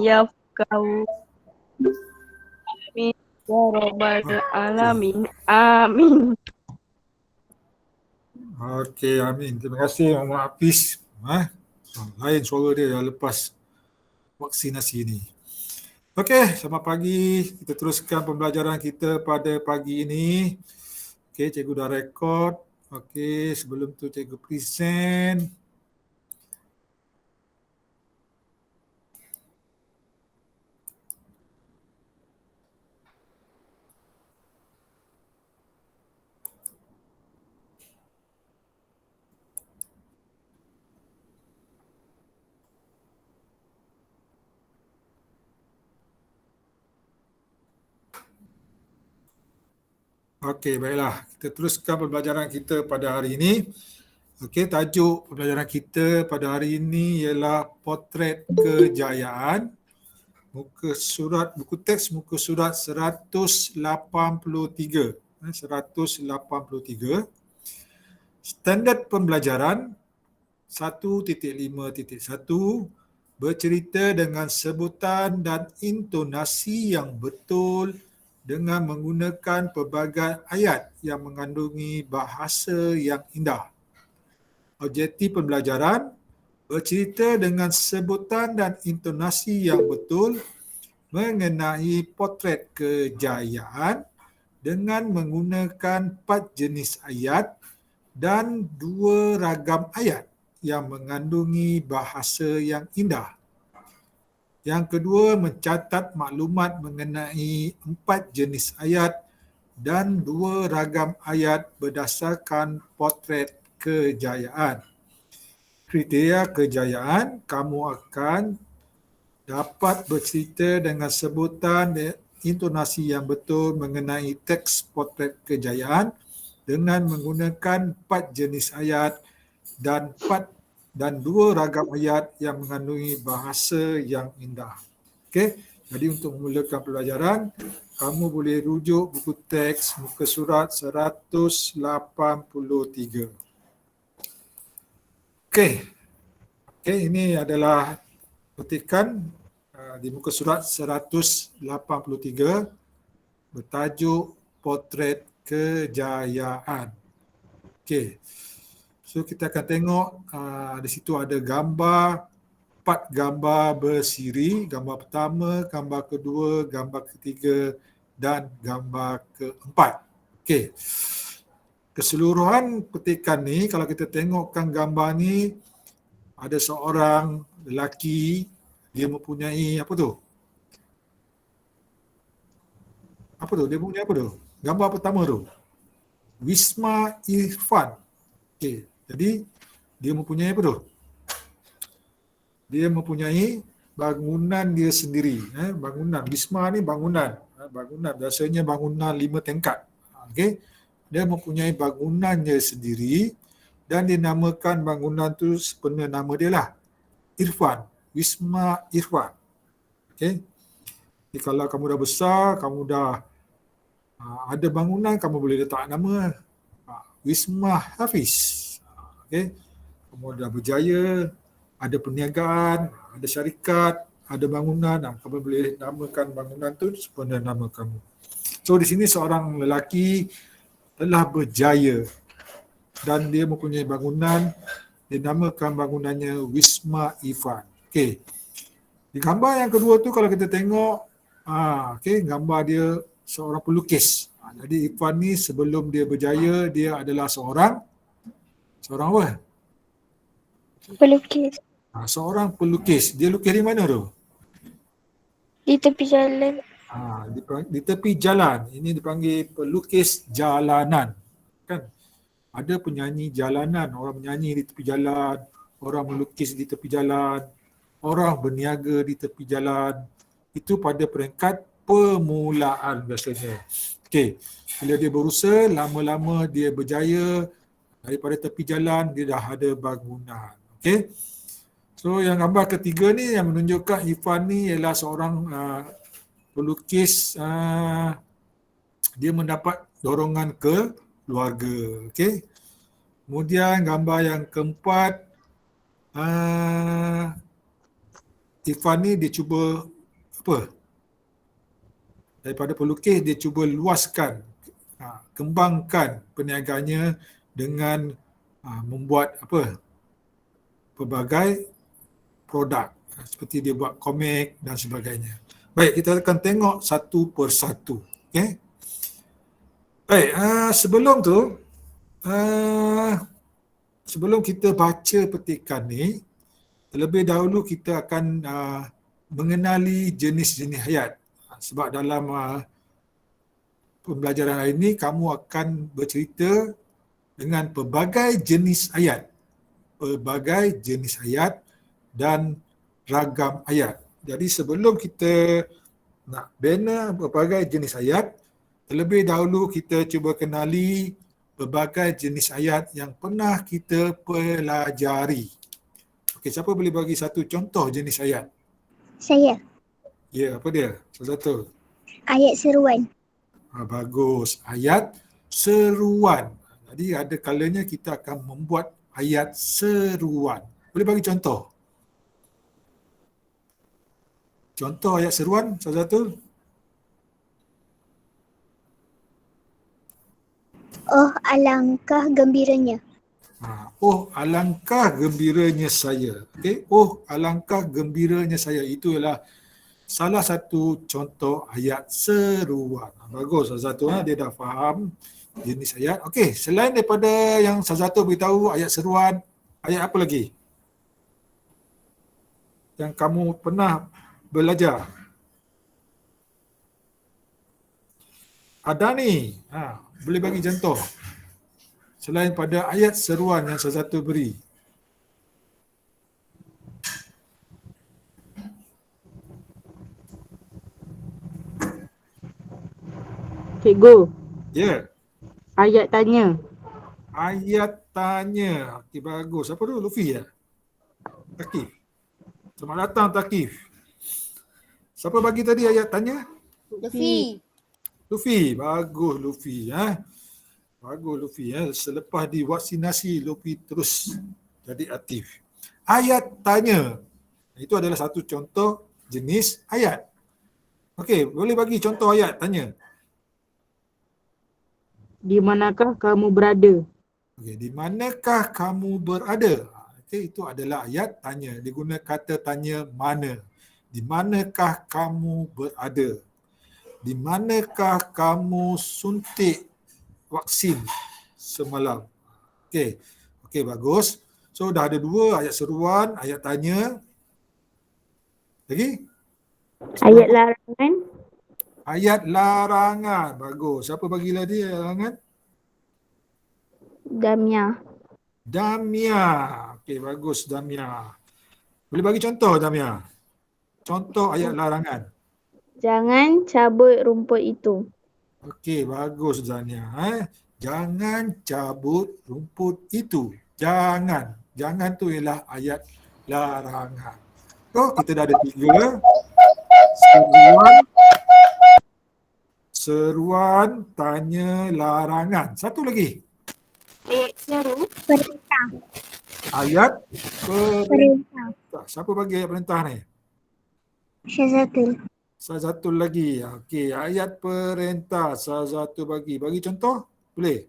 yafqahu. Amin ya rabbal alamin. Amin. Okey, amin. Terima kasih Muhammad Hafiz. Lain suara dia yang lepas vaksinasi ni. Okey, selamat pagi. Kita teruskan pembelajaran kita pada pagi ini. Okey, cikgu dah rekod. Okey, sebelum tu cikgu present. Okey, baiklah. Kita teruskan pembelajaran kita pada hari ini. Okey, tajuk pembelajaran kita pada hari ini ialah potret kejayaan. Muka surat, buku teks muka surat 183. 183. Standard pembelajaran 1.5.1 bercerita dengan sebutan dan intonasi yang betul dengan menggunakan pelbagai ayat yang mengandungi bahasa yang indah. Objektif pembelajaran bercerita dengan sebutan dan intonasi yang betul mengenai potret kejayaan dengan menggunakan 4 jenis ayat dan 2 ragam ayat yang mengandungi bahasa yang indah. Yang kedua, mencatat maklumat mengenai 4 jenis ayat dan 2 ragam ayat berdasarkan potret kejayaan. Kriteria kejayaan, kamu akan dapat bercerita dengan sebutan dan intonasi yang betul mengenai teks potret kejayaan dengan menggunakan 4 jenis ayat dan 2 ragam ayat yang mengandungi bahasa yang indah. Okey, jadi untuk memulakan pembelajaran, kamu boleh rujuk buku teks muka surat 183. Okey, ini adalah petikan di muka surat 183 bertajuk potret kejayaan. Okey. So kita akan tengok di situ ada gambar, 4 gambar bersiri, gambar pertama, gambar kedua, gambar ketiga dan gambar keempat. Okey. Keseluruhan petikan ni kalau kita tengokkan gambar ni ada seorang lelaki, dia mempunyai apa tu? Dia punya apa tu? Gambar pertama tu. Wisma Irfan. Okey. Jadi dia mempunyai apa tu? Dia mempunyai bangunan dia sendiri. Bangunan. Wisma ni bangunan. Bangunan. Biasanya bangunan 5 tingkat. Okey. Dia mempunyai bangunannya sendiri dan dinamakan bangunan tu sebenarnya nama dia lah. Irfan. Wisma Irfan. Okey. Jadi kalau kamu dah besar, kamu dah ada bangunan, kamu boleh letak nama Wisma Hafiz. Okay. Kamu dah berjaya, ada perniagaan, ada syarikat, ada bangunan, kamu boleh namakan bangunan tu sebenarnya nama kamu. So di sini seorang lelaki telah berjaya dan dia mempunyai bangunan, dinamakan bangunannya Wisma Irfan. Okay. Di gambar yang kedua tu kalau kita tengok, gambar dia seorang pelukis. Jadi Irfan ni sebelum dia berjaya, dia adalah seorang apa? Pelukis. Seorang pelukis. Dia lukis di mana tu? Di tepi jalan. Di tepi jalan. Ini dipanggil pelukis jalanan. Kan? Ada penyanyi jalanan, orang menyanyi di tepi jalan, orang melukis di tepi jalan, orang berniaga di tepi jalan. Itu pada peringkat permulaan biasanya. Okey, bila dia berusaha, lama-lama dia berjaya, daripada tepi jalan dia dah ada bangunan. Okey. So yang gambar ketiga ni yang menunjukkan Irfan ni ialah seorang pelukis, dia mendapat dorongan ke keluarga. Okey. Kemudian gambar yang keempat, Irfan ni dia cuba apa? Daripada pelukis dia cuba luaskan, kembangkan perniagaannya dengan membuat apa? Pelbagai produk. Seperti dia buat komik dan sebagainya. Baik, kita akan tengok satu persatu. Okay? Baik, sebelum kita baca petikan ni, terlebih dahulu kita akan mengenali jenis-jenis ayat. Sebab dalam pembelajaran hari ini, kamu akan bercerita dengan pelbagai jenis ayat. Pelbagai jenis ayat dan ragam ayat. Jadi sebelum kita nak bina pelbagai jenis ayat, terlebih dahulu kita cuba kenali pelbagai jenis ayat yang pernah kita pelajari. Okey, siapa boleh bagi satu contoh jenis ayat? Saya. Ya, apa dia? Salah satu. Ayat seruan. Bagus. Ayat seruan. Jadi ada kalanya kita akan membuat ayat seruan. Boleh bagi contoh? Contoh ayat seruan, salah satu. Oh, alangkah gembiranya. Oh, alangkah gembiranya saya. Okay? Oh, alangkah gembiranya saya. Itu ialah salah satu contoh ayat seruan. Bagus, Sazatu. Dia dah faham jenis ayat. Okey, selain daripada yang Sazatu beritahu ayat seruan, ayat apa lagi yang kamu pernah belajar? Ada ni. Boleh bagi contoh. Selain pada ayat seruan yang Sazatu beri. Cikgu, Ya. ayat tanya. Ayat tanya. Okey, bagus. Apa tu? Lufi ya? Takif. Selamat datang Takif. Siapa bagi tadi ayat tanya? Lufi. Lufi. Bagus Lufi. Bagus Lufi. Selepas divaksinasi, Lufi terus jadi aktif. Ayat tanya. Itu adalah satu contoh jenis ayat. Okey, boleh bagi contoh ayat tanya. Di manakah kamu berada? Okey, di manakah kamu berada? Okey, itu adalah ayat tanya. Dia guna kata tanya mana. Di manakah kamu berada? Di manakah kamu suntik vaksin semalam? Okey. Okey, bagus. So dah ada dua, ayat seruan, ayat tanya. Lagi? Ayat larangan. Ayat larangan. Bagus. Siapa bagi tadi ayat larangan? Damia. Damia. Okey, bagus Damia. Boleh bagi contoh Damia? Contoh ayat larangan. Jangan cabut rumput itu. Okey, bagus Damia. Jangan cabut rumput itu. Jangan. Jangan tu ialah ayat larangan. So, kita dah ada tiga. Seruan, tanya, larangan. Satu lagi. Ayat seru. Perintah. Ayat Perintah. Siapa bagi ayat perintah ni? Syazatul. Salah satu lagi. Okey, ayat perintah. Salah satu bagi. Bagi contoh? Boleh?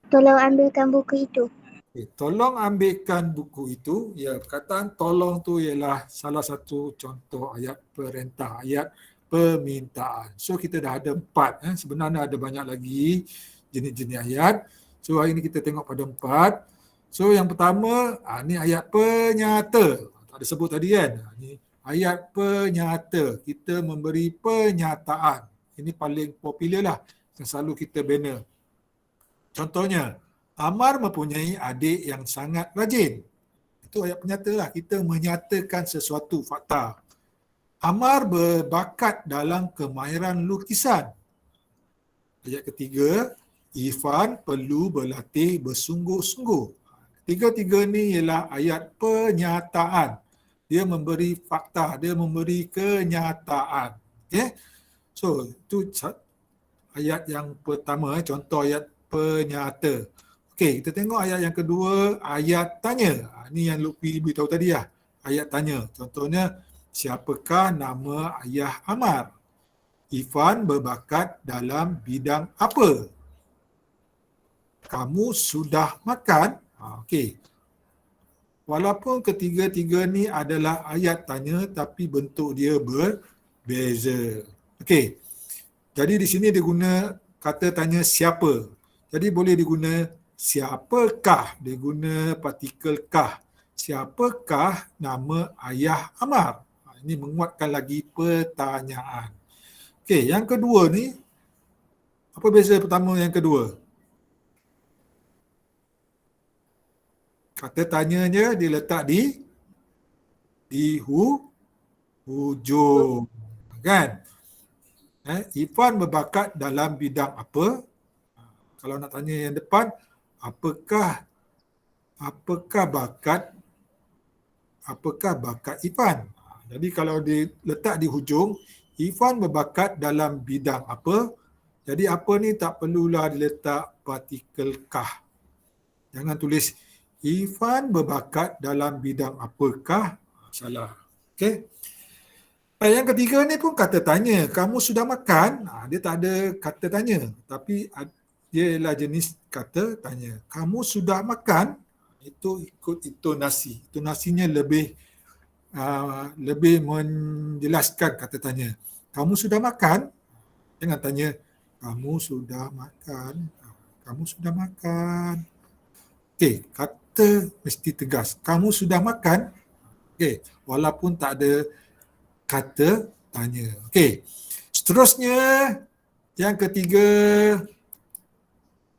Tolong ambilkan buku itu. Okay, tolong ambilkan buku itu. Ya, perkataan tolong tu ialah salah satu contoh ayat perintah, ayat permintaan. So kita dah ada 4. Sebenarnya ada banyak lagi jenis-jenis ayat. So hari ini kita tengok pada 4. So yang pertama, ni ayat penyata. Tak ada sebut tadi kan. Ni ayat penyata. Kita memberi penyataan. Ini paling popular lah yang selalu kita bina. Contohnya, Amar mempunyai adik yang sangat rajin. Itu ayat penyata lah. Kita menyatakan sesuatu fakta. Amar berbakat dalam kemahiran lukisan. Ayat ketiga, Irfan perlu berlatih bersungguh-sungguh. Tiga-tiga ni ialah ayat penyataan. Dia memberi fakta, dia memberi kenyataan. Okay? So, itu ayat yang pertama, contoh ayat penyata. Okey, kita tengok ayat yang kedua, ayat tanya. Ini yang Lutfi beritahu tadi lah. Ayat tanya. Contohnya, siapakah nama ayah Amar? Ifan berbakat dalam bidang apa? Kamu sudah makan? Okey. Walaupun ketiga-tiga ni adalah ayat tanya tapi bentuk dia berbeza. Okey. Jadi di sini dia guna kata tanya siapa. Jadi boleh diguna siapakah, dia guna partikel kah. Siapakah nama ayah Amar? Ini menguatkan lagi pertanyaan. Okey, yang kedua ni, apa beza pertama yang kedua? Kata tanyanya dia letak di hujung. Kan? Ifan berbakat dalam bidang apa? Kalau nak tanya yang depan, apakah bakat Ifan? Jadi kalau diletak di hujung, Ifan berbakat dalam bidang apa? Jadi apa ni tak perlulah diletak partikel kah. Jangan tulis Ifan berbakat dalam bidang apakah? Salah. Okey. Yang ketiga ni pun kata tanya. Kamu sudah makan? Dia tak ada kata tanya. Tapi dia ialah jenis kata tanya. Kamu sudah makan? Itu ikut intonasi. Intonasinya lebih menjelaskan kata tanya. Kamu sudah makan? Jangan tanya, kamu sudah makan? Kamu sudah makan? Okey, kata mesti tegas. Kamu sudah makan? Okey, walaupun tak ada kata tanya. Okey. Seterusnya yang ketiga,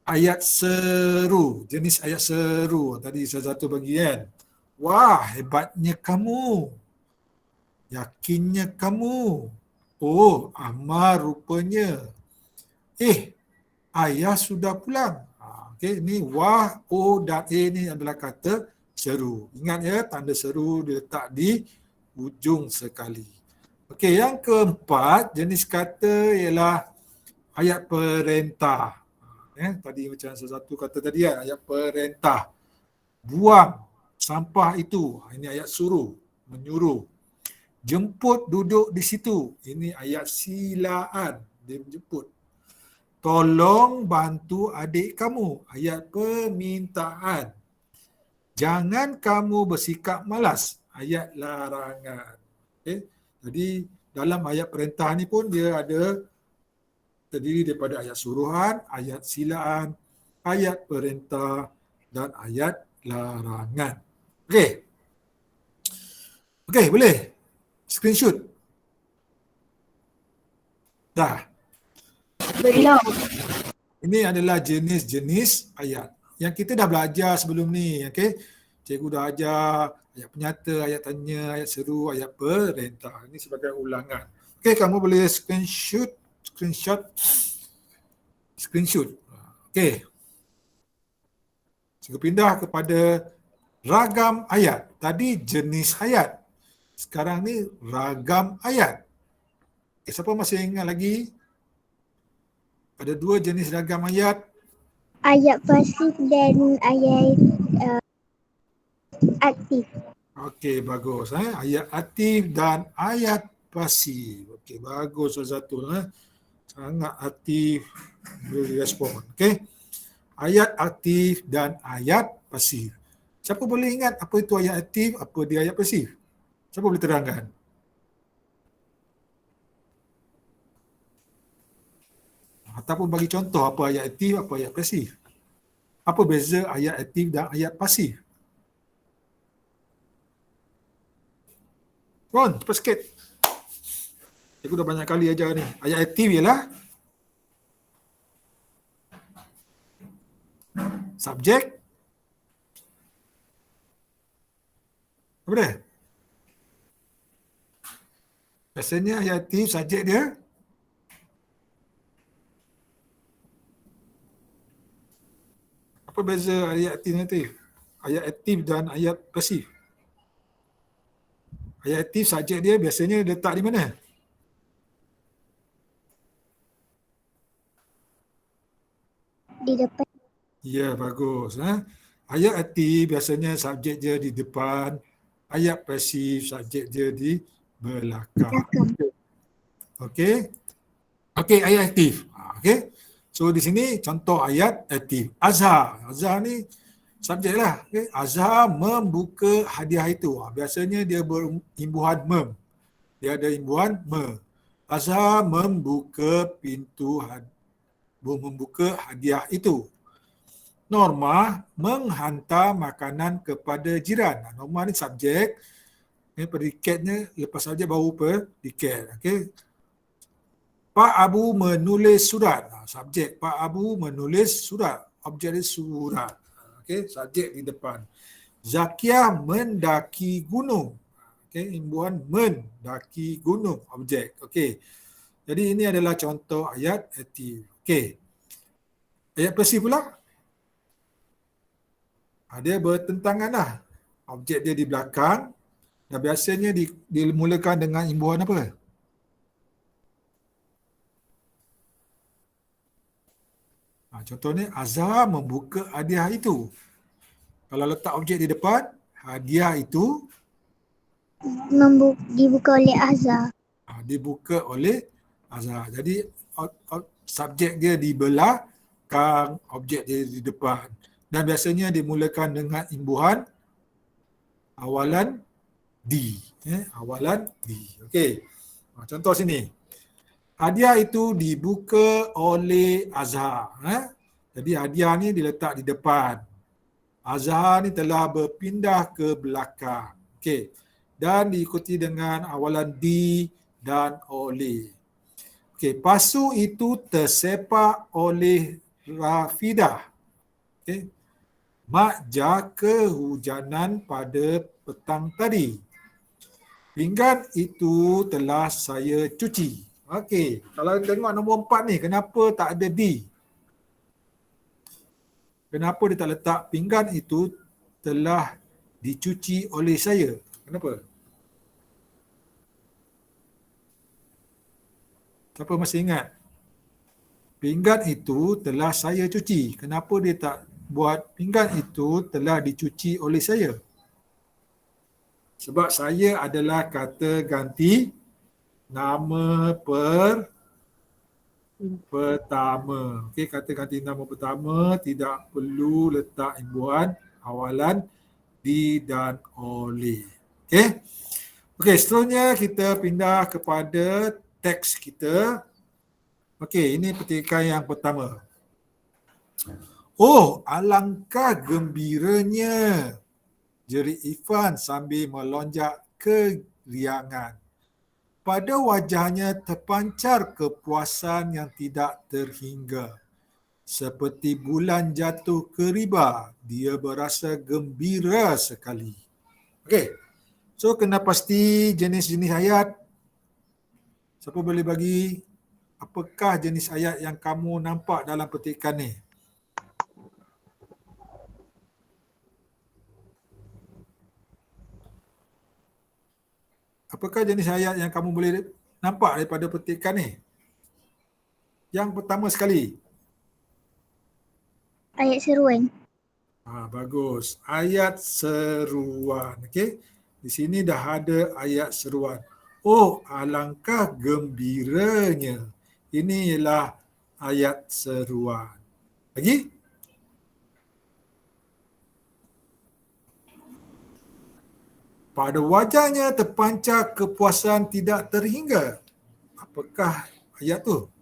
ayat seru. Jenis ayat seru. Tadi salah satu bagi kan. Wah, hebatnya kamu. Yakinnya kamu. Oh, Amar rupanya. Ayah sudah pulang. Okey, ni wah, oh dan ni adalah kata seru. Ingat ya, tanda seru diletak di ujung sekali. Okey, yang keempat, jenis kata ialah ayat perintah. Tadi macam sesuatu kata tadi kan, ayat perintah. Buang sampah itu. Ini ayat suruh, menyuruh. Jemput duduk di situ. Ini ayat silaan, dia menjemput. Tolong bantu adik kamu. Ayat permintaan. Jangan kamu bersikap malas. Ayat larangan. Okay? Jadi dalam ayat perintah ni pun dia ada terdiri daripada ayat suruhan, ayat silaan, ayat perintah dan ayat larangan. Okey. Okey, boleh. Screenshot. Dah. Belum. Ini adalah jenis-jenis ayat yang kita dah belajar sebelum ni. Okay? Cikgu dah ajar ayat penyata, ayat tanya, ayat seru, ayat perintah. Ini sebagai ulangan. Okay, kamu boleh screenshot. Okay. Cikgu pindah kepada ragam ayat. Tadi jenis ayat. Sekarang ni ragam ayat. Siapa masih ingat lagi? Ada dua jenis ragam ayat. Ayat pasif dan ayat aktif. Okey, bagus. Ayat aktif dan ayat pasif. Okey, bagus satu. Sangat aktif berespon. Okey. Ayat aktif dan ayat pasif. Siapa boleh ingat apa itu ayat aktif, apa dia ayat pasif? Siapa boleh terangkan? Ataupun bagi contoh apa ayat aktif, apa ayat pasif. Apa beza ayat aktif dan ayat pasif? Ron, cepat sikit. Cikgu dah banyak kali ajar ni. Ayat aktif ialah subjek. Apa dia? Biasanya ayat aktif subjek dia apa beza ayat aktif? Ayat aktif dan ayat pasif. Ayat aktif subjek dia biasanya letak di mana? Di depan. Ya, bagus. Ayat aktif biasanya subjek dia di depan, ayat pasif subjek dia di belakang. Belakang. Okey. Okey, ayat aktif. Okey. So di sini contoh ayat aktif. Azhar. Azhar ni subjek lah. Okay. Azhar membuka hadiah itu. Biasanya dia berimbuhan mem. Dia ada imbuhan me. Azhar membuka membuka hadiah itu. Norma menghantar makanan kepada jiran. Norma ni subjek. Predikatnya lepas subjek baru predikat. Okey. Pak Abu menulis surat. Subjek Pak Abu menulis surat. Objek dia surat. Okey, subjek di depan. Zakiah mendaki gunung. Okey, imbuhan mendaki gunung, objek. Okey. Jadi ini adalah contoh ayat aktif. Okey. Ayat pasif pula. Dia bertentangan lah. Objek dia di belakang dan biasanya dimulakan dengan imbuhan apa? Contohnya Azhar membuka hadiah itu. Kalau letak objek di depan, hadiah itu Dibuka oleh Azhar. Dibuka oleh Azhar. Jadi subjek dia di belakang, objek dia di depan. Dan biasanya dimulakan dengan imbuhan awalan di. Awalan di. Okey. Contoh sini. Hadiah itu dibuka oleh Azhar. Jadi hadiah ni diletak di depan. Azhar ni telah berpindah ke belakang. Okey. Dan diikuti dengan awalan di dan oleh. Okey, pasu itu tersepak oleh Rafidah. Okey. Mak jaka hujanan pada petang tadi. Pinggan itu telah saya cuci. Okey, kalau tengok nombor 4 ni, kenapa tak ada di? Kenapa dia tak letak pinggan itu telah dicuci oleh saya? Kenapa? Siapa masih ingat? Pinggan itu telah saya cuci. Kenapa dia tak buat pinggan itu telah dicuci oleh saya? Sebab saya adalah kata ganti nama pertama. Okey, kata ganti nama pertama tidak perlu letak imbuhan awalan di dan oleh. Okey. Okey, seterusnya kita pindah kepada teks kita. Okey, ini petikan yang pertama. Oh, alangkah gembiranya, jerit Ifan sambil melonjak keriangan. Pada wajahnya terpancar kepuasan yang tidak terhingga. Seperti bulan jatuh ke riba, dia berasa gembira sekali. Okey, so kena pasti jenis-jenis ayat. Siapa boleh bagi apakah jenis ayat yang kamu nampak dalam petikan ni? Apakah jenis ayat yang kamu boleh nampak daripada petikan ni? Yang pertama sekali. Ayat seruan. Bagus. Ayat seruan. Okey. Di sini dah ada ayat seruan. Oh, alangkah gembiranya. Ini ialah ayat seruan. Lagi? Pada wajahnya terpancar kepuasan tidak terhingga. Apakah ayat tu?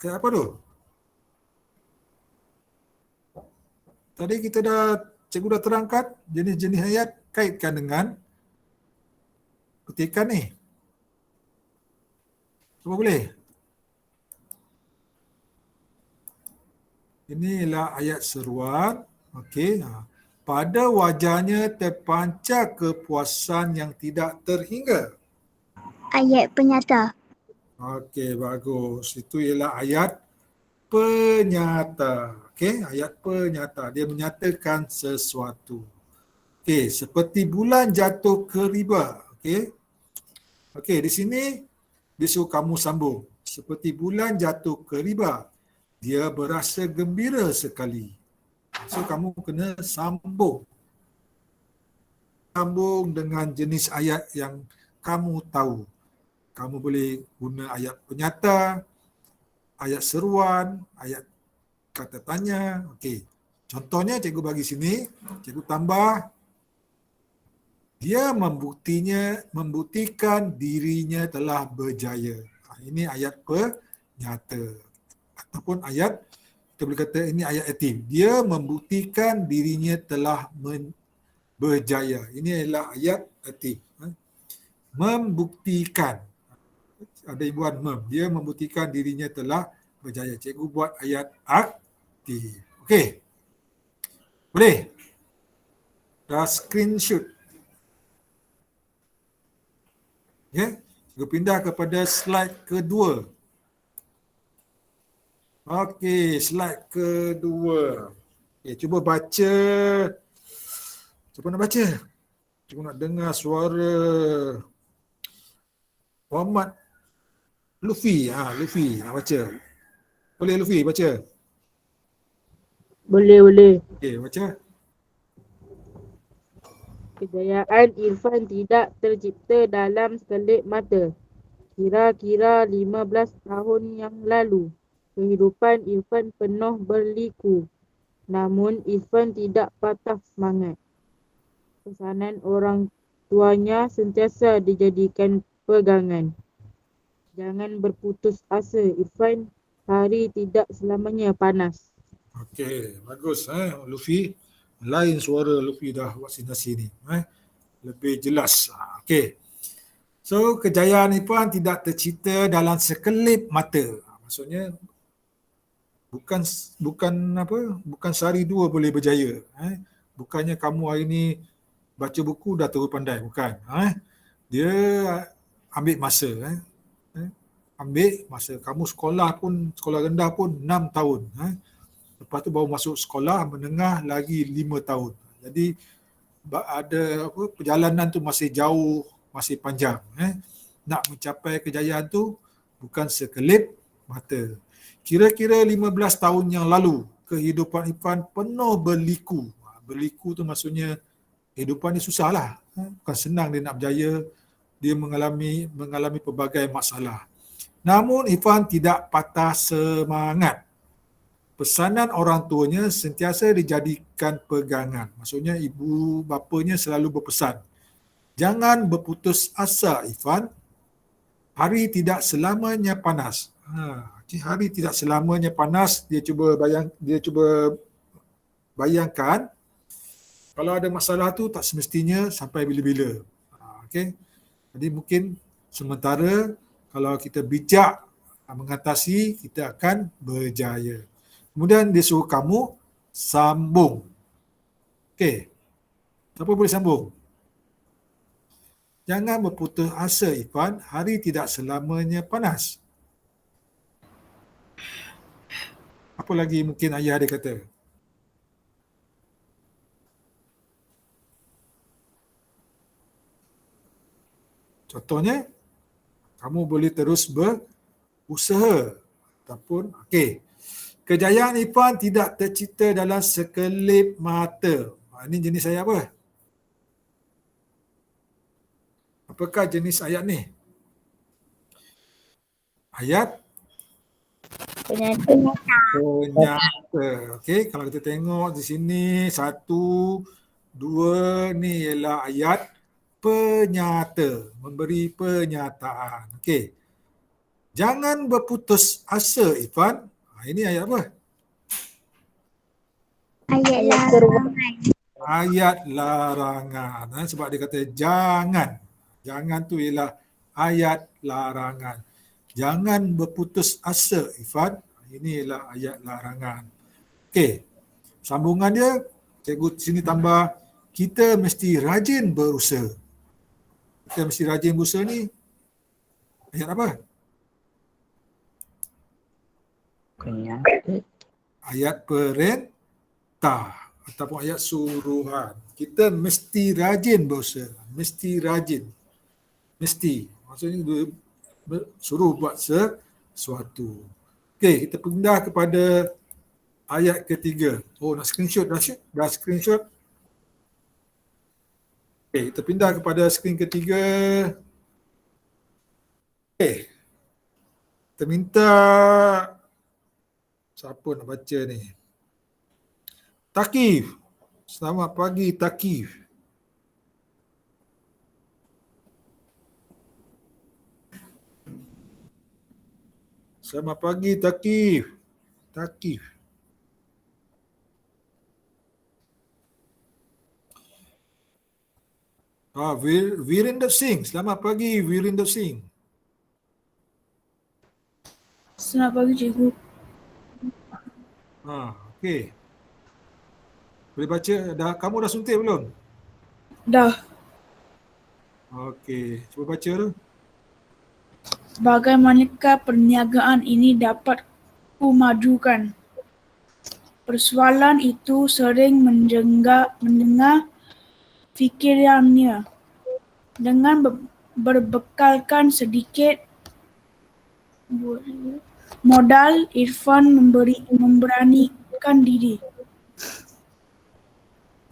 Ayat apa tu? Tadi cikgu dah terangkan jenis-jenis ayat kaitkan dengan petikan ni. Cuba boleh? Ini ialah ayat seruan. Okey. Pada wajahnya terpancar kepuasan yang tidak terhingga. Ayat penyata. Okey, bagus. Itu ialah ayat penyata. Okey, ayat penyata. Dia menyatakan sesuatu. Okey, seperti bulan jatuh ke riba. Okey. Okey, di sini dia suruh kamu sambung. Seperti bulan jatuh ke riba, dia berasa gembira sekali. So kamu kena sambung. Sambung dengan jenis ayat yang kamu tahu. Kamu boleh guna ayat penyata, ayat seruan, ayat kata tanya. Okey. Contohnya cikgu bagi sini, cikgu tambah dia membuktikan dirinya telah berjaya. Ini ayat penyata. Ataupun ayat, kita boleh kata ini ayat aktif. Dia membuktikan dirinya telah berjaya. Ini adalah ayat aktif. Membuktikan. Ada imbuhan mem. Dia membuktikan dirinya telah berjaya. Cikgu buat ayat aktif. Okey. Boleh? Dah screenshot. Okay. Cikgu pindah kepada slide kedua. Okey, slide kedua. Okay, cuba baca. Cuba nak baca. Cuba nak dengar suara Muhammad Luffy. Luffy nak baca. Boleh Luffy baca? Boleh. Okey, baca. Kejayaan Irfan tidak tercipta dalam sekelip mata. Kira-kira 15 tahun yang lalu, kehidupan Irfan penuh berliku. Namun Irfan tidak patah semangat. Pesanan orang tuanya sentiasa dijadikan pegangan. Jangan berputus asa Irfan, hari tidak selamanya panas. Okey, bagus Luffy. Lain suara Luffy dah vaksinasi ni. Lebih jelas. Okey. So, kejayaan Irfan tidak tercipta dalam sekelip mata. Maksudnya bukan sehari dua boleh berjaya. Bukannya kamu hari ni baca buku dah terus pandai, bukan. Dia ambil masa. Ambil masa. Kamu sekolah rendah pun 6 tahun. Lepas tu baru masuk sekolah menengah lagi 5 tahun. Jadi ada perjalanan tu masih jauh, masih panjang. Nak mencapai kejayaan tu bukan sekelip mata. Kira-kira 15 tahun yang lalu, kehidupan Irfan penuh berliku. Berliku tu maksudnya kehidupan dia susah lah. Bukan senang dia nak berjaya. Dia mengalami pelbagai masalah. Namun Irfan tidak patah semangat. Pesanan orang tuanya sentiasa dijadikan pegangan. Maksudnya ibu bapanya selalu berpesan. Jangan berputus asa Irfan. Hari tidak selamanya panas. Hari tidak selamanya panas. Dia cuba bayangkan kalau ada masalah tu tak semestinya sampai bila-bila. Okey. Jadi mungkin sementara kalau kita bijak mengatasi, kita akan berjaya. Kemudian dia suruh kamu sambung. Okey. Siapa boleh sambung? Jangan berputus asa Irfan, hari tidak selamanya panas. Apa lagi mungkin ayah dia kata? Contohnya, kamu boleh terus berusaha. Ataupun, okey. Kejayaan Irfan tidak tercipta dalam sekelip mata. Ini jenis ayat apa? Apakah jenis ayat ni? Ayat penyata. Okey, kalau kita tengok di sini 1, 2 ni ialah ayat penyata, memberi penyataan. Okey. Jangan berputus asa Irfan. Ini ayat apa? Ayat larangan. Ayat larangan. Sebab dia kata jangan. Jangan tu ialah ayat larangan. Jangan berputus asa Irfan. Ini ialah ayat larangan. Okey. Sambungan dia, cikgu sini tambah, kita mesti rajin berusaha. Kita mesti rajin berusaha ni ayat apa? Ayat perintah ataupun ayat suruhan. Kita mesti rajin berusaha. Mesti rajin. Mesti. Maksudnya suruh buat sesuatu. Okey, kita pindah kepada ayat ketiga. Oh, nak screenshot dah, dah screenshot. Okey, kita pindah kepada skrin ketiga. Okey. Kita minta siapa nak baca ni? Takif. Selamat pagi Takif. Selamat pagi Takif. Takif. Virendra Singh. Selamat pagi Virendra Singh. Selamat pagi cikgu. Okey. Boleh baca dah, kamu dah suntik belum? Dah. Okey, cuba baca tu. Bagaimanakah perniagaan ini dapat kumajukan? Persoalan itu sering mendengar fikirannya. Dengan berbekalkan sedikit modal, Irfan memberanikan diri.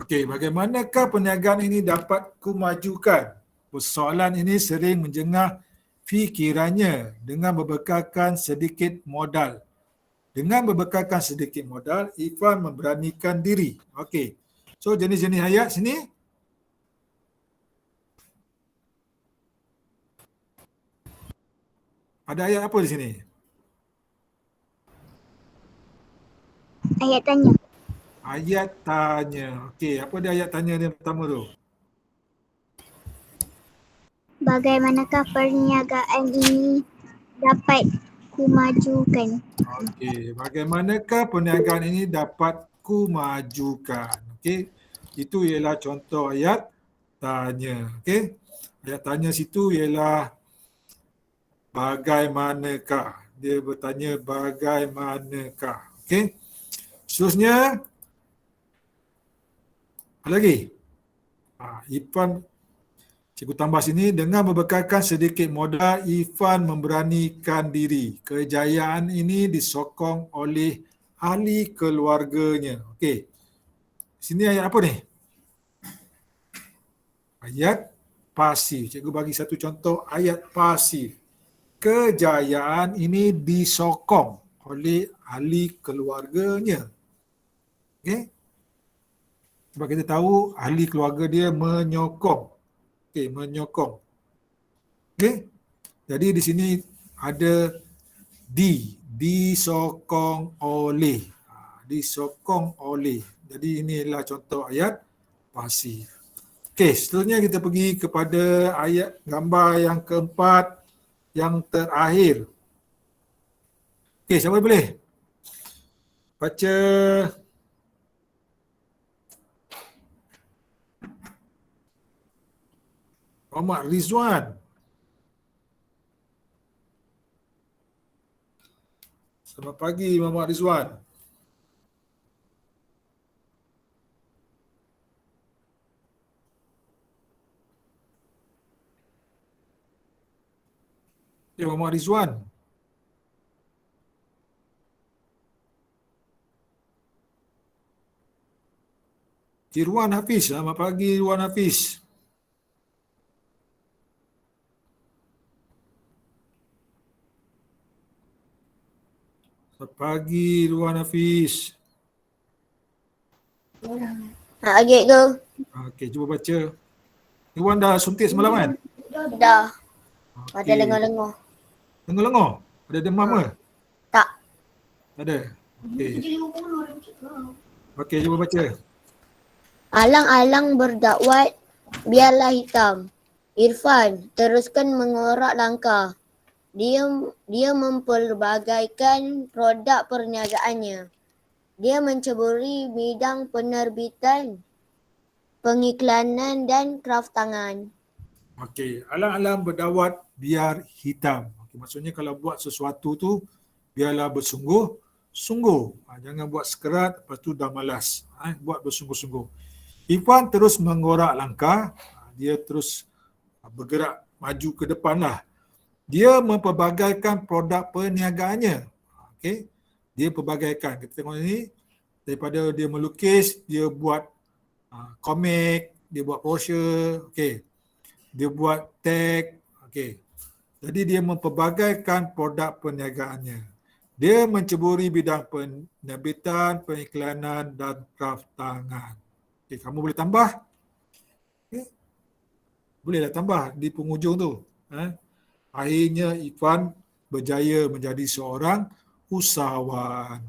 Okey, bagaimanakah perniagaan ini dapat kumajukan? Persoalan ini sering menjengah fikirannya dengan berbekalkan sedikit modal. Dengan berbekalkan sedikit modal, Irfan memberanikan diri. Okey. So jenis-jenis ayat sini. Ada ayat apa di sini? Ayat tanya. Ayat tanya. Okey, apa dia ayat tanya yang pertama tu? Bagaimanakah perniagaan ini dapat kumajukan? Okey, bagaimanakah perniagaan ini dapat kumajukan? Okey, itu ialah contoh ayat tanya. Okey, ayat tanya situ ialah bagaimanakah. Dia bertanya bagaimanakah. Okey, seterusnya apa lagi? Irfan, cikgu tambah sini, dengan berbekalkan sedikit modal, Irfan memberanikan diri. Kejayaan ini disokong oleh ahli keluarganya. Okey. Sini ayat apa ni? Ayat pasif. Cikgu bagi satu contoh ayat pasif. Kejayaan ini disokong oleh ahli keluarganya. Okey. Sebab kita tahu ahli keluarga dia menyokong. Okey, menyokong. Okey. Jadi di sini ada disokong oleh. Disokong oleh. Jadi inilah contoh ayat pasif. Okey, seterusnya kita pergi kepada ayat gambar yang keempat, yang terakhir. Okey, siapa boleh baca Muhammad Rizwan. Selamat pagi Muhammad Rizwan. Ya, Muhammad Rizwan. Irwan Hafiz. Selamat pagi Irwan Hafiz. Selamat pagi Irwan Hafiz. Agak tu. Okey, cuba baca. Irwan dah suntik semalam kan? Dah. Okey. Ada lengur-lengur. Lengur-lengur? Ada demam ke? Tak. Tak ada? Okey. Okey, cuba baca. Alang-alang berdakwat, biarlah hitam. Irfan teruskan mengorak langkah. Dia memperbagaikan produk perniagaannya. Dia menceburi bidang penerbitan, pengiklanan dan kraft tangan. Okey, alang-alang berdawat biar hitam. Okey, maksudnya kalau buat sesuatu tu biarlah bersungguh-sungguh. Jangan buat sekerat lepas tu dah malas. Buat bersungguh-sungguh. Irfan terus mengorak langkah. Dia terus bergerak maju ke depan lah. Dia mempelbagaikan produk perniagaannya. Okey. Dia pelbagaikan. Kita tengok ini, daripada dia melukis, dia buat komik, dia buat brochure, okey. Dia buat tag, okey. Jadi dia mempelbagaikan produk perniagaannya. Dia menceburi bidang penerbitan, pengiklanan dan kraf tangan. Okey, kamu boleh tambah? Okay. Bolehlah tambah di penghujung tu. Akhirnya Irfan berjaya menjadi seorang usahawan.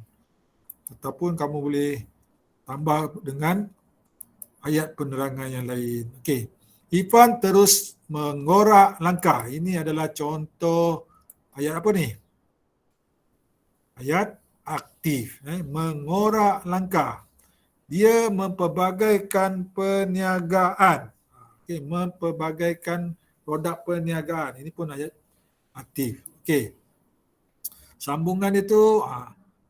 Ataupun kamu boleh tambah dengan ayat penerangan yang lain. Okey. Irfan terus mengorak langkah. Ini adalah contoh ayat apa ni? Ayat aktif. Mengorak langkah. Dia mempelbagaikan perniagaan. Okey, mempelbagaikan produk perniagaan. Ini pun ayat aktif. Okey. Sambungan itu,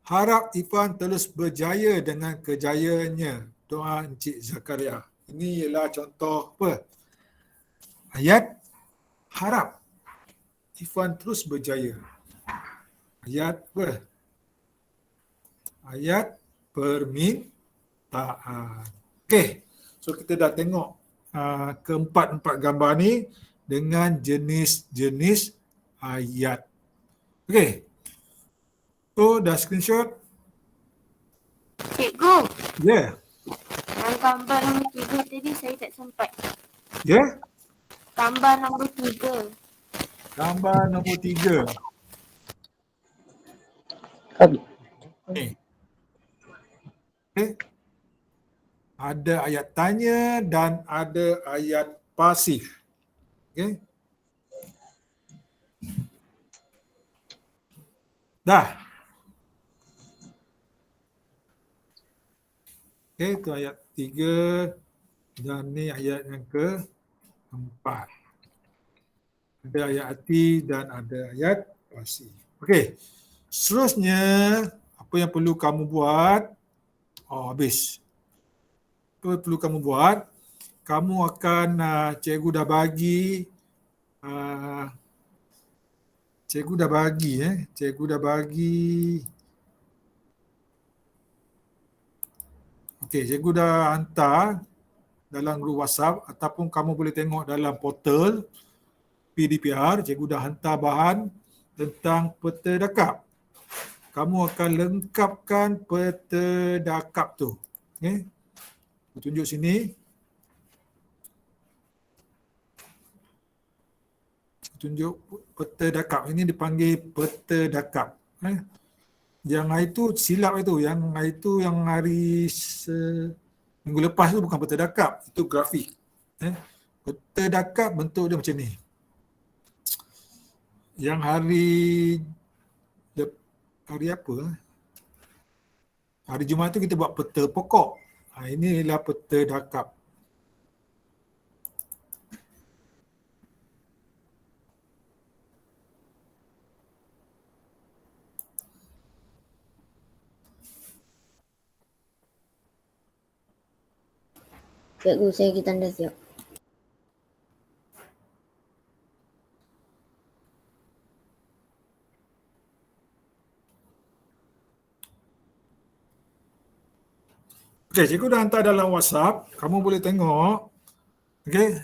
harap Irfan terus berjaya dengan kejayaannya. Doa Encik Zakaria. Ini ialah contoh apa? Ayat harap Irfan terus berjaya. Ayat apa? Ayat permintaan. Okey. So kita dah tengok keempat-empat gambar ni dengan jenis-jenis ayat. Okey. So dah screenshot? Cikgu, Ya. yang gambar nombor 3 tadi saya tak sempat. Ya. Gambar nombor 3. Gambar nombor 3. Ni. Okay. Ada ayat tanya dan ada ayat pasif. Okey. Dah. Okey, itu ayat 3 dan ni ayat yang ke-4. Ada ayat arti dan ada ayat pasif. Okey. Seterusnya, apa yang perlu kamu buat? Habis. Apa yang perlu kamu buat? Kamu akan, cikgu dah bagi, cikgu dah bagi. Okey, cikgu dah hantar dalam grup WhatsApp ataupun kamu boleh tengok dalam portal PDPR, cikgu dah hantar bahan tentang peta dakap. Kamu akan lengkapkan peta dakap tu. Okey. Tunjuk sini. Tunjuk peta dakap. Ini dipanggil peta dakap. Yang hari tu silap itu. Yang hari tu yang minggu lepas tu bukan peta dakap. Itu grafik. Peta dakap bentuk dia macam ni. Yang hari apa? Hari Jumaat tu kita buat peta pokok. Ini ialah peta dakap. Cikgu, saya kita anda siap. Okey, cikgu dah hantar dalam WhatsApp. Kamu boleh tengok. Okey,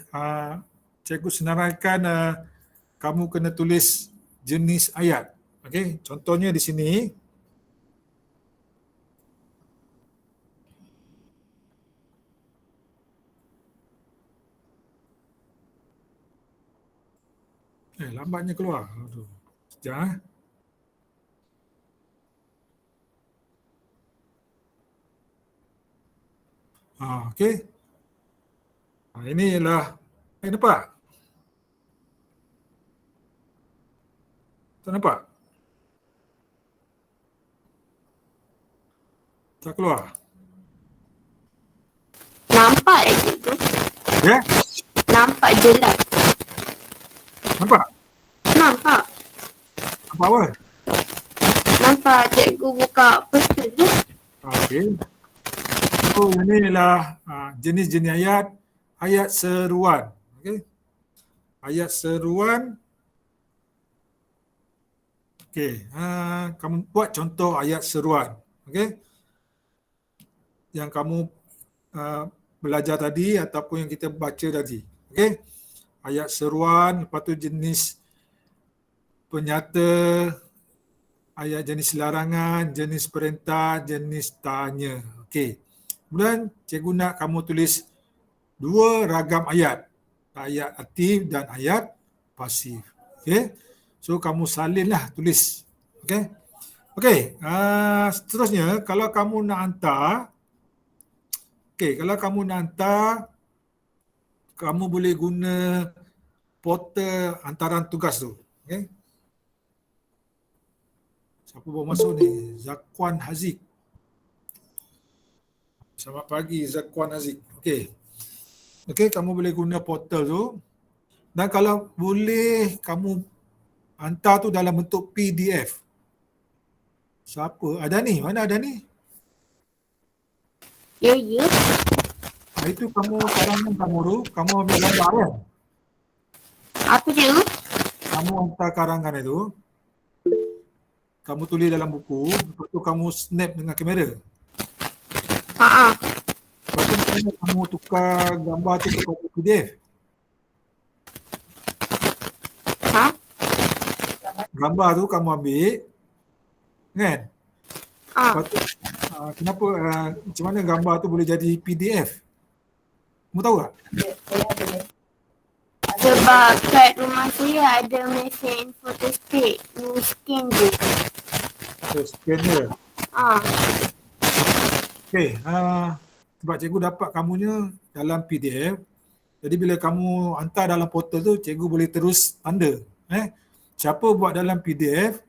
cikgu senaraikan kamu kena tulis jenis ayat. Okey, contohnya di sini. Lambatnya keluar. Aduh. Sekejap. Okey. Ini ialah, nampak? Tak nampak? Tak keluar? Nampak cikgu? Ya? Nampak jelas. Nampak? Nampak. Nampak apa? Nampak cikgu buka peta tu. Okey. So, ini ialah jenis-jenis ayat seruan. Okey. Ayat seruan Okey, kamu buat contoh ayat seruan. Okey. Yang kamu belajar tadi ataupun yang kita baca tadi. Okey. Ayat seruan, lepas tu jenis penyata, ayat jenis larangan, jenis perintah, jenis tanya. Okey. Kemudian cikgu nak kamu tulis 2 ragam ayat. Ayat aktif dan ayat pasif. Okey. So kamu salinlah tulis. Okey. Okey, seterusnya kalau kamu nak hantar, kamu boleh guna portal hantaran tugas tu. Okey. Siapa baru masuk ni? Zakwan Haziq. Selamat pagi Zakwan Haziq. Okey. Okey, kamu boleh guna portal tu. Dan kalau boleh kamu hantar tu dalam bentuk PDF. Siapa? Ada ni? Mana ada ni? Ya. Itu kamu karangan kamu tu, kamu ambil gambar kan? Apa tu? Kamu hantar karangan itu, kamu tulis dalam buku, lepas tu kamu snap dengan kamera. Lepas tu kamu tukar gambar tu kepada PDF. Gambar tu kamu ambil, kan? Lepas tu, kenapa, macam mana gambar tu boleh jadi PDF? Kamu tahu tak? Sebab kat rumah saya ada mesin photostat. Ni scan je. Scanner. Okey, sebab cikgu dapat kamunya dalam PDF. Jadi bila kamu hantar dalam portal tu, cikgu boleh terus tanda. Siapa buat dalam PDF,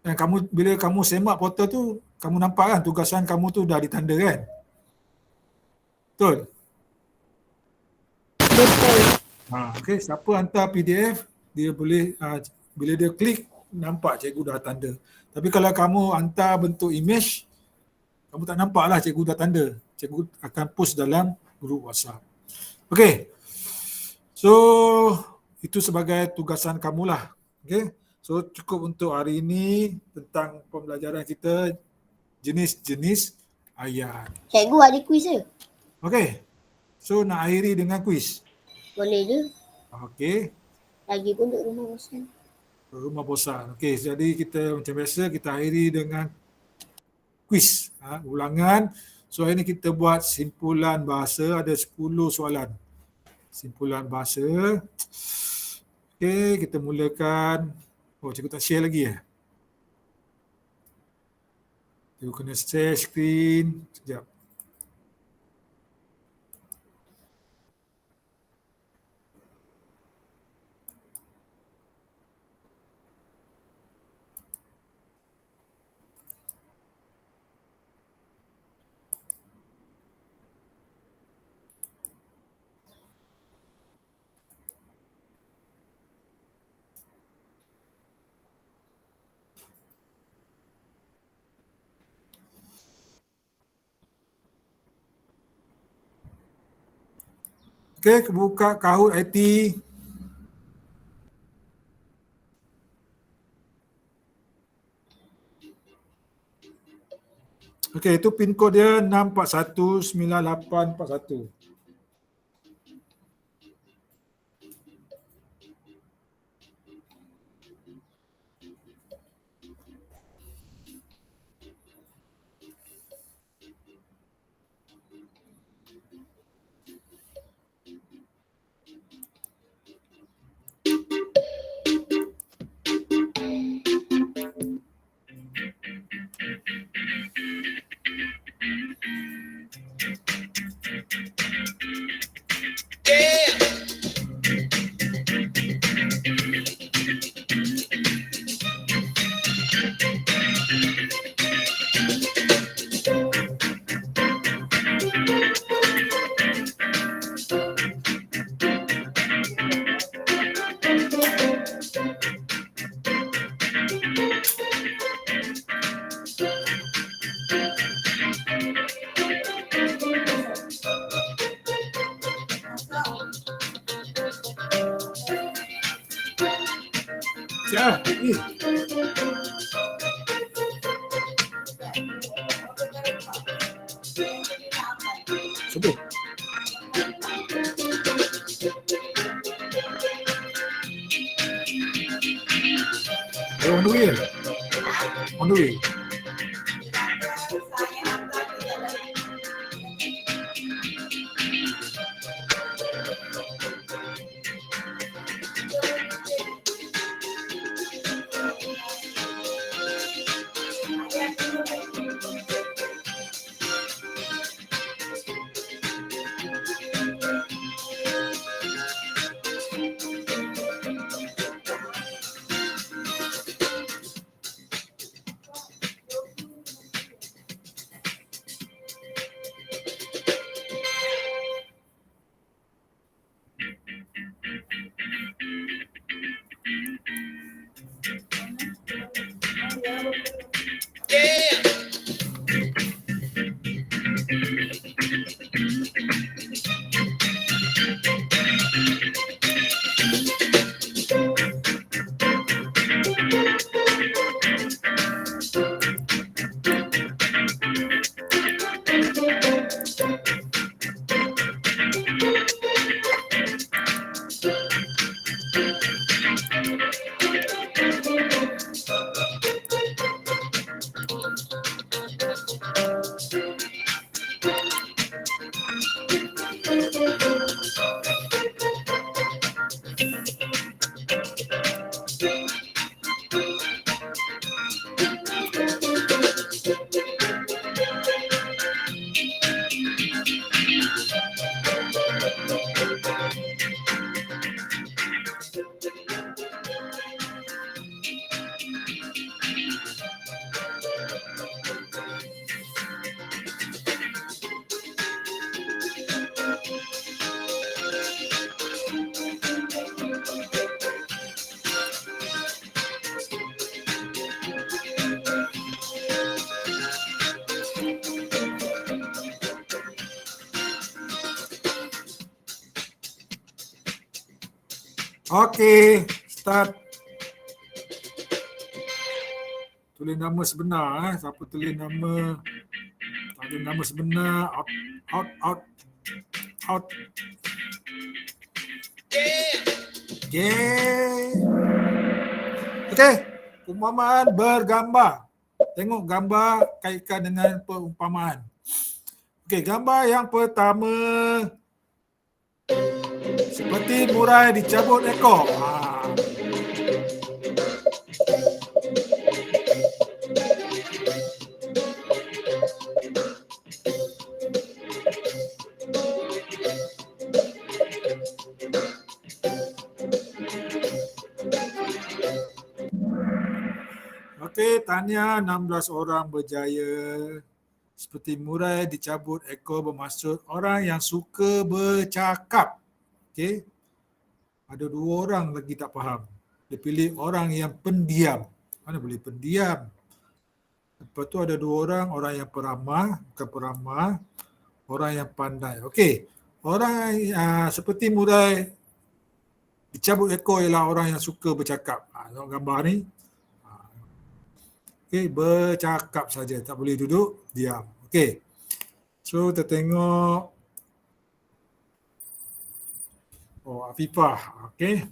dan kamu bila kamu semak portal tu, kamu nampak kan tugasan kamu tu dah ditanda kan? Betul? Betul. Okey, siapa hantar PDF, dia boleh bila dia klik nampak cikgu dah tanda. Tapi kalau kamu hantar bentuk image, kamu tak nampak lah cikgu dah tanda. Cikgu akan post dalam grup WhatsApp. Okey. So, itu sebagai tugasan kamulah. Okey. So, cukup untuk hari ini tentang pembelajaran kita jenis-jenis ayat. Cikgu ada kuis ke? Okey. So, nak akhiri dengan kuis. Boleh je. Okey. Lagi pun duduk rumah bosan. Rumah bosan. Okey, jadi kita macam biasa kita akhiri dengan kuis, ulangan. So hari ini kita buat simpulan bahasa, ada 10 soalan. Simpulan bahasa. Okey, kita mulakan. Oh, cikgu tak share lagi ya? Cikgu kena share screen. Sekejap. Okey, buka Kahoot IT. Okey, itu pin kod dia 6419841. Siap. Subuh. On the way. On the way. Okey, start. Tulis nama sebenar. Siapa tulis nama, tak ada nama sebenar. Out. Yeah. Okey, perumpamaan bergambar. Tengok gambar kaitkan dengan perumpamaan. Okey, gambar yang pertama. Seperti murai dicabut ekor. Okey, tahniah 16 orang berjaya. Seperti murai dicabut ekor bermaksud orang yang suka bercakap. Okey. Ada 2 orang lagi tak faham. Dia pilih orang yang pendiam. Mana boleh pendiam? Lepas tu ada 2 orang yang peramah, bukan peramah, orang yang pandai. Okey. Orang seperti murai dicabut ekor ialah orang yang suka bercakap. Tengok gambar ni. Okey, bercakap saja, tak boleh duduk diam. Okey. So kita tengok Afifah. Okey.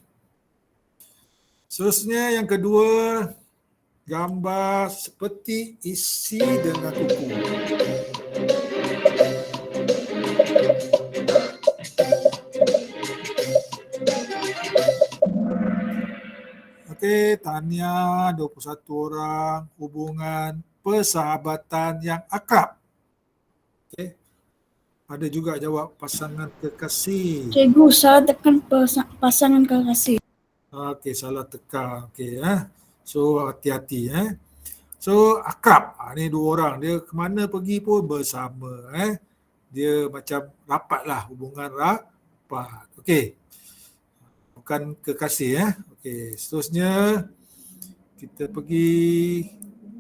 Seterusnya yang kedua, gambar seperti isi dengan kuku. Okey, tahniah 21 orang, hubungan persahabatan yang akrab. Okey. Ada juga jawab pasangan kekasih. Cikgu, salah tekan pasangan kekasih. Okey, salah tekan. Okey, so hati-hati. So akrab. Ni 2 orang. Dia ke mana pergi pun bersama. Dia macam rapat lah. Hubungan rapat. Okey. Bukan kekasih. Okey, seterusnya kita pergi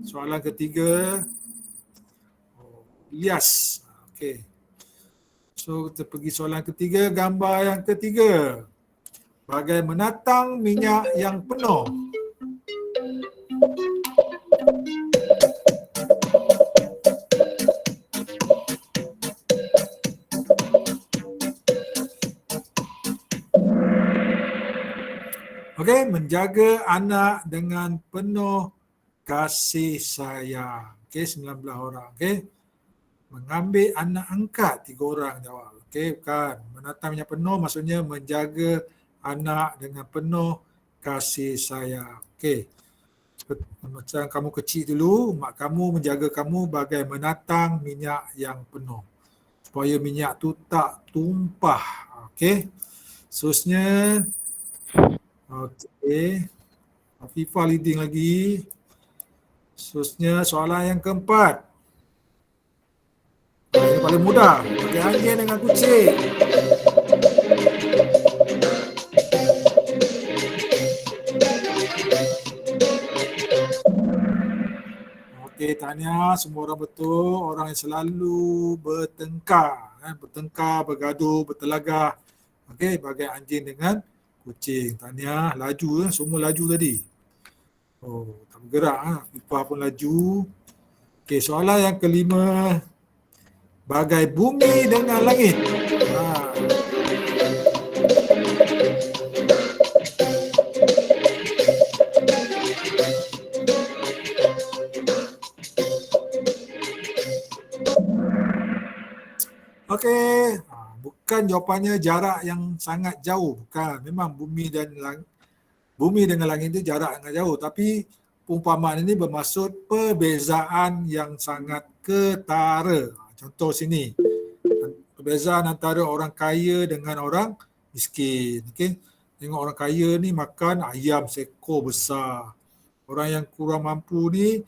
soalan ketiga. Ilyas. Okey. So kita pergi soalan ketiga, gambar yang ketiga. Bagai menatang minyak yang penuh. Okey, menjaga anak dengan penuh kasih sayang. Okey, 19 orang. Okey. Mengambil anak angkat 3 orang jawab. Okey, bukan. Menatang minyak penuh maksudnya menjaga anak dengan penuh kasih sayang. Okey. Macam kamu kecil dulu, mak kamu menjaga kamu bagai menatang minyak yang penuh. Supaya minyak tu tak tumpah. Okey. Seterusnya, okey. Afifah leading lagi. Seterusnya soalan yang keempat. Ini paling mudah. Pakai anjing dengan kucing. Okey, tahniah. Semua orang betul. Orang yang selalu bertengkar. Bertengkar, bergaduh, bertelagah. Okey, bagai anjing dengan kucing. Tahniah. Laju. Semua laju tadi. Oh, tak bergerak. Ipah pun laju. Okey, soalan yang kelima. Bagai bumi dengan langit. Okey, bukan jawapannya jarak yang sangat jauh, bukan. Memang bumi dengan langit itu jarak sangat jauh, tapi perumpamaan ini bermaksud perbezaan yang sangat ketara. Contoh sini, perbezaan antara orang kaya dengan orang miskin. Okey, tengok orang kaya ni makan ayam seekor besar. Orang yang kurang mampu ni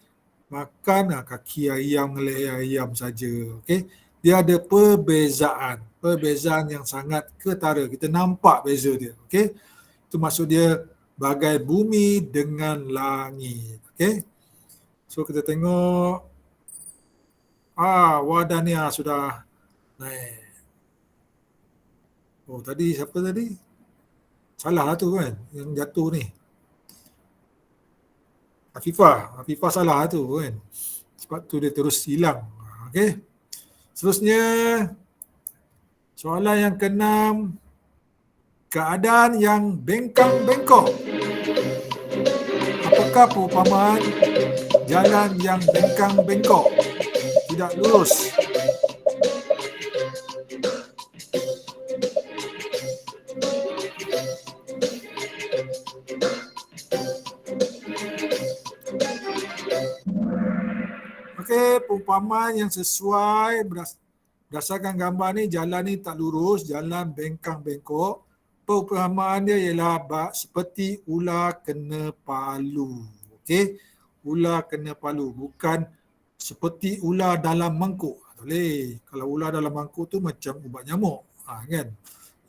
makan kaki ayam, leher ayam saja. Okey, dia ada perbezaan yang sangat ketara. Kita nampak beza dia. Okey, itu maksud dia bagai bumi dengan langit. Okey, so kita tengok. Wadania sudah naik. Oh, tadi siapa tadi? Salah lah tu kan, yang jatuh ni. Afifah salah tu kan. Sebab tu dia terus hilang. Okey. Seterusnya, soalan yang keenam. Keadaan yang bengkang-bengkok. Apakah perumpamaan jalan yang bengkang-bengkok? Tidak lurus. Okey, perumpamaan yang sesuai berdasarkan gambar ni, jalan ni tak lurus, jalan bengkang-bengkok. Perumpamaan dia ialah seperti ular kena palu. Okey, ular kena palu, bukan seperti ular dalam mangkuk. Tak boleh. Kalau ular dalam mangkuk tu macam ubat nyamuk. Kan?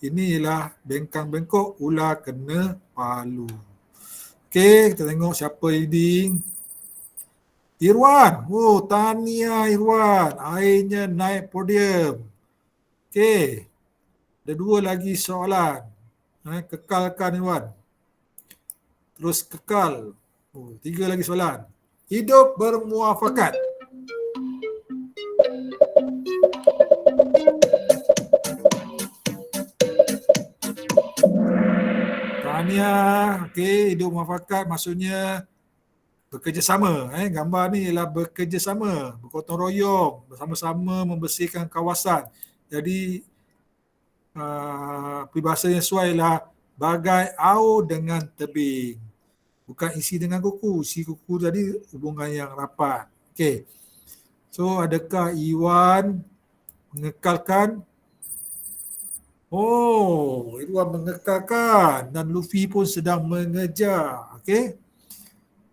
Ini ialah bengkang-bengkok, ular kena palu. Okey, kita tengok siapa leading. Irwan. Oh, tahniah Irwan. Akhirnya naik podium. Okey. Ada 2 lagi soalan. Kekalkan Irwan. Terus kekal. Oh, 3 lagi soalan. Hidup bermuafakat. Tahniah. Okey, hidup bermuafakat maksudnya bekerjasama. Gambar ni ialah bekerjasama, bergotong royong, bersama-sama membersihkan kawasan. Jadi peribahasa yang sesuai ialah bagai au dengan tebing. Bukan isi dengan kuku. Isi kuku tadi hubungan yang rapat. Okey. So, adakah Iwan mengekalkan? Oh, Iwan mengekalkan. Dan Luffy pun sedang mengejar. Okey.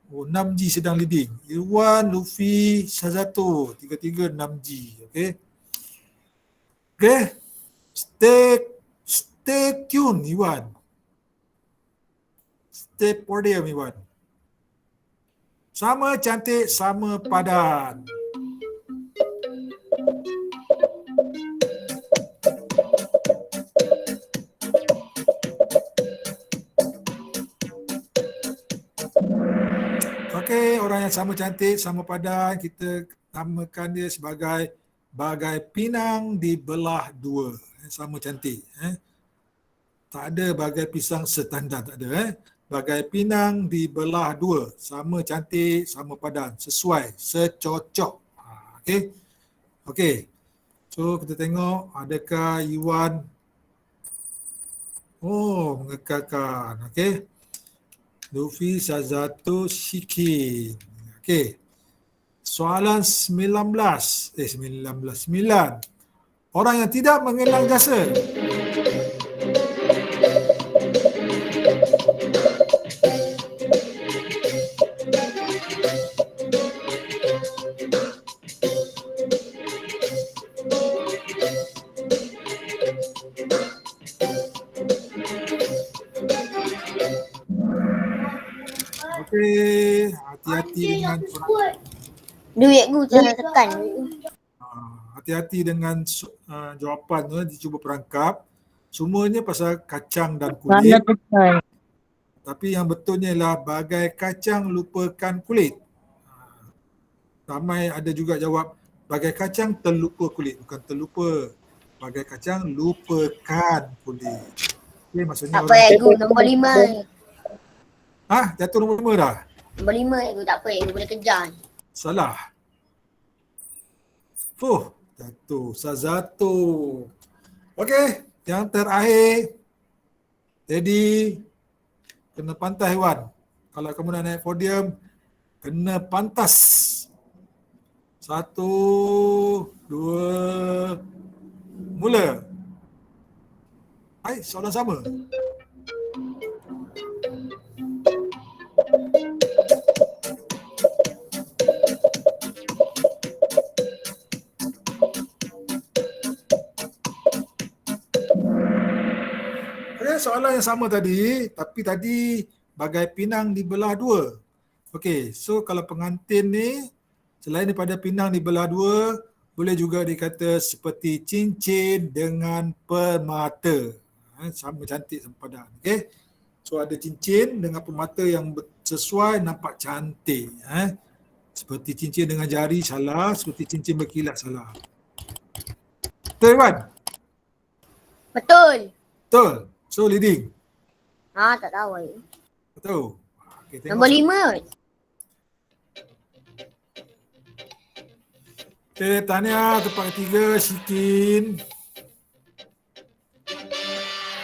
Oh, 6G sedang leading. Irwan, Luffy, Sazato. 3-3 6G. Okey. Okey. Stay tune, Iwan. Stay podium, Iwan. Sama cantik, sama padan. Okey, orang yang sama cantik, sama padan, kita namakan dia sebagai bagai pinang dibelah 2. Sama cantik. Tak ada bagai pisang setandar, tak ada. bagai pinang dibelah dua. Sama cantik, sama padan. Sesuai, secocok. Okey. Okey. So kita tengok adakah Iwan mengekalkan. Okey. Luffy, Sazato, Shikin. Okey. Soalan 9. Orang yang tidak mengenal jasa. Okey, hati-hati dengan Duit aku jangan tekan. hati-hati dengan jawapan tu, dicuba perangkap. Semuanya pasal kacang dan kulit. Tapi yang betulnya ialah bagai kacang lupakan kulit. Ramai ada juga jawab bagai kacang terlupa kulit. Bukan terlupa. Bagai kacang lupakan kulit. Okay, maksudnya Tak apa aku nombor 5. jatuh nombor 5 dah? Nombor 5 aku tak apa aku boleh kejar. Salah. Jatuh. Sazato. Okey, yang terakhir. Jadi, kena pantas Iwan. Kalau kamu nak naik podium, kena pantas. 1, 2, mula. Hai, soalan sama. Soalan yang sama tadi, tapi tadi bagai pinang dibelah dua. Okey, so kalau pengantin ni, selain daripada pinang dibelah dua, boleh juga dikata seperti cincin dengan permata. Sama cantik sama padan. Okey, so ada cincin dengan permata yang sesuai, nampak cantik. Seperti cincin dengan jari salah, seperti cincin berkilat salah. Betul Iwan? Betul. Betul. So leading. Tak tahu. Betul. Okay, Nombor 5. Okay, tahniah tempat ketiga Shikin.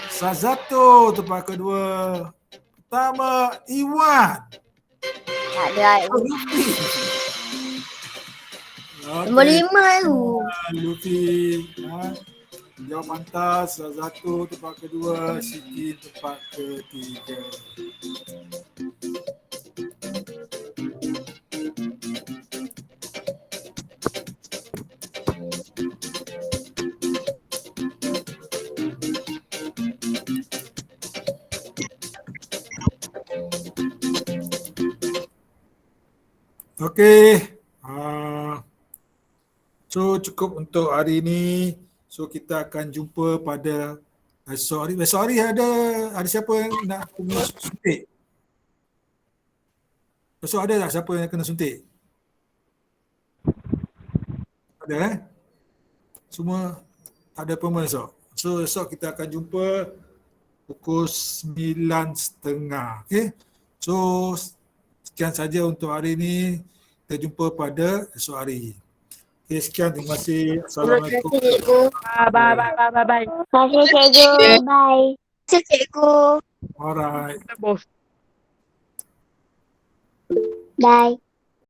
Sazato tempat kedua. Pertama Iwan. Tak ada. Nombor 5 tu. Luffy. Jawab pantas. Sazato tempat kedua. Shikin tempat ketiga. Okey. So cukup untuk hari ini. So kita akan jumpa pada esok hari ada siapa yang nak kena suntik? Esok ada tak siapa yang kena suntik? Ada Semua tak ada appointment esok. So esok kita akan jumpa pukul 9.30. Okay. So sekian saja untuk hari ini. Kita jumpa pada esok hari. Okay, sekian. Terima kasih. Assalamualaikum. Terima kasih cikgu. Bye. Terima kasih cikgu. Bye. Terima kasih cikgu. Alright. Bos. Bye.